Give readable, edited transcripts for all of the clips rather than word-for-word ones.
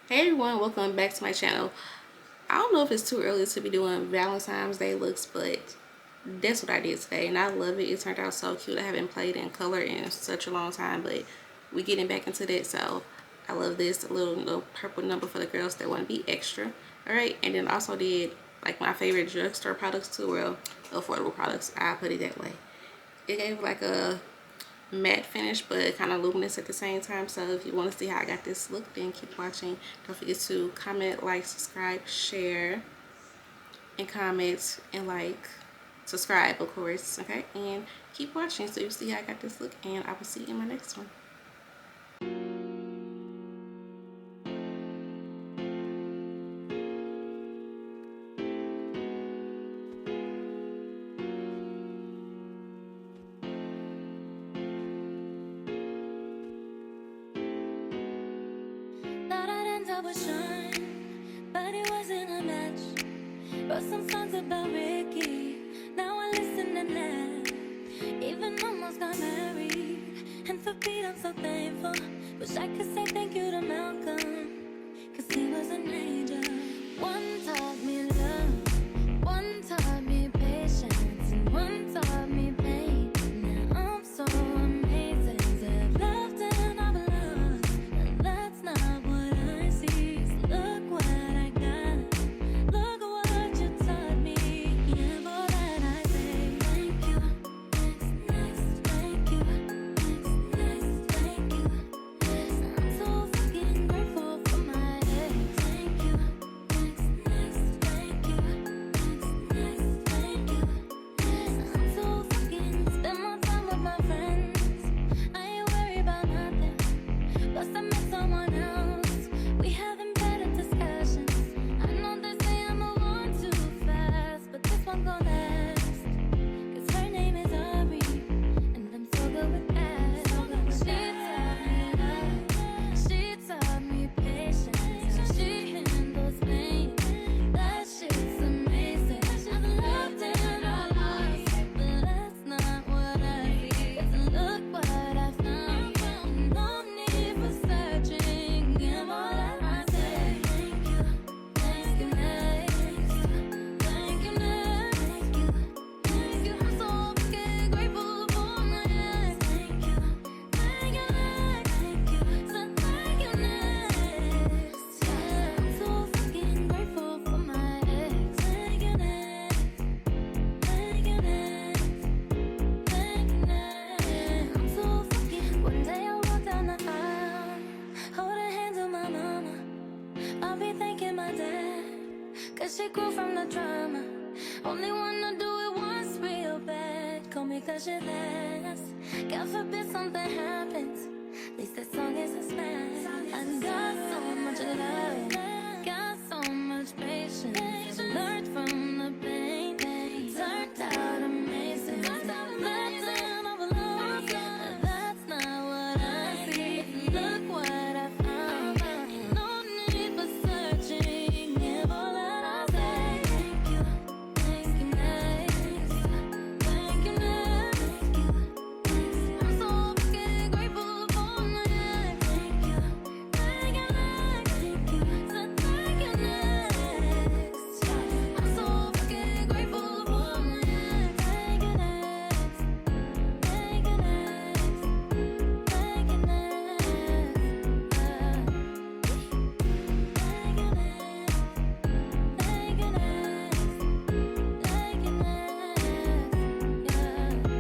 Hey everyone, welcome back to my channel. I don't know if it's too early to be doing Valentine's Day looks, but that's what I did today and I love it. It turned out so cute. I haven't played in color in such a long time, but we're getting back into that, so I love this little purple number for the girls that want to be extra. All right, and then also did like my favorite drugstore products too, well, affordable products, I put it that way. It gave like a matte finish but kind of luminous at the same time. So if you want to see how I got this look, then keep watching. Don't forget to comment, like, subscribe, share, and comment and like subscribe, of course. Okay, and keep watching so you see how I got this look, and I will see you in my next one. Thought I'd end up with Shine, but it wasn't a match. Wrote some songs about Ricky, now I listen and laugh. Even almost got married, and for Pete I'm so thankful. Wish I could say thank you to Malcolm, cause he was an angel. One taught me love, one taught me patience, and one taught me pain. Now I'm so amazing to have loved and I've loved, and that's not what I see. So look what I got, look what you taught me. Yeah, for that I say thank you. Next, thank you. Next, thank you. I'm so fucking grateful for my ex. Thank you. Next, thank you. Next, thank you. I'm so fucking spend more time with my friends. I ain't worried about nothing. Plus I met someone else. We having better discussions. I know they say I move on too fast, but this one gon' last. Cause her name is Ari, and I'm so good with that. She taught me patience, and she handles pain. That shit's amazing. I've loved and I lost, but that's not what I see. 'Cause look what I found. No need for searching. Give all that I say. Thank you. Thank you, next. Thank you, next. Thank you. Thank you. I'm so fucking grateful for my ex. Thank you. Thank you, next. Thank you. So thank you, next. Yeah, I'm so fucking grateful for my ex. Thank you, next. Thank you, next. Thank you, next. I'm so fucking. One day I walk down the aisle, holding hands with my mama. I'll be thanking my dad, cause she grew from the drama. Only wanna do it once real bad. Call me cause you're last. God forbid something happens, at least this song is a smash. I got so much love, got so much patience. Learned from the pain, turned out amazing. Left and overlooked, that's not what I see. Look what I found, no need for searching. Give all that I say. Thank you, thank you, next. Thank you, next. I'm so fucking grateful for my ex. Thank you, thank you, next. Thank you, so thank you, next. I'm so fucking grateful for my ex. Thank you, next. Thank you, next. Thank you, next. Thank you, next. Thank you, next. Thank you, next. Thank you, next.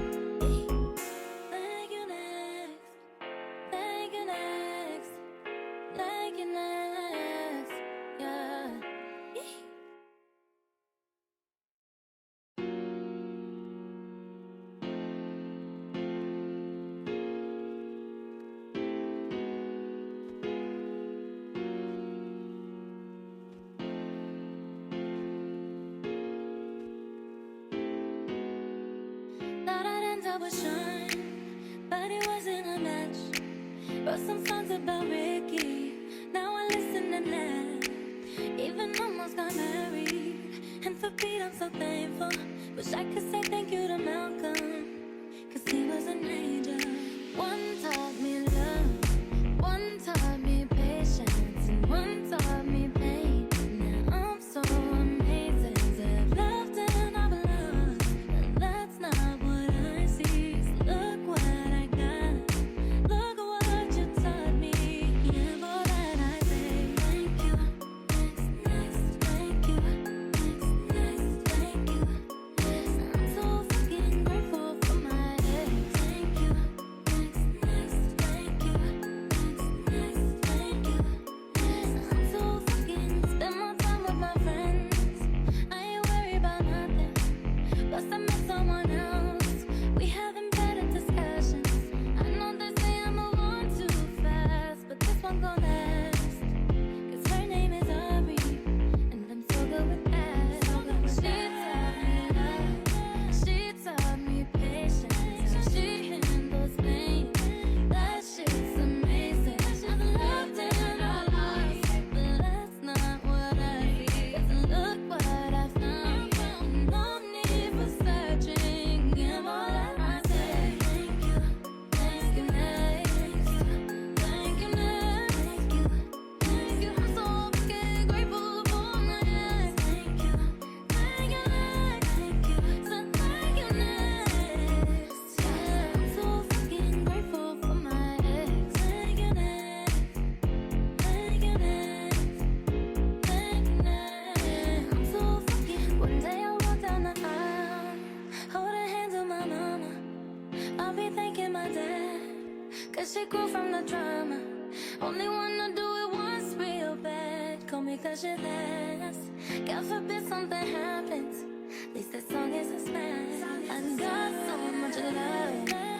Thank you, next. Thank you, next. Thank you, next. Yeah. Thought I'd end up with Shine, but it wasn't a match. Wrote some songs about Ricky, now I listen and laugh. Even almost got married, and for Pete I'm so thankful. Wish I could say thank you to Malcolm, cause he was an angel. One taught me love, one taught me patience, and one taught Guess she grew from the drama. Only wanna do it once real bad. Call me cause you're last. God forbid something happens. At least that song is a smash. I got so much love.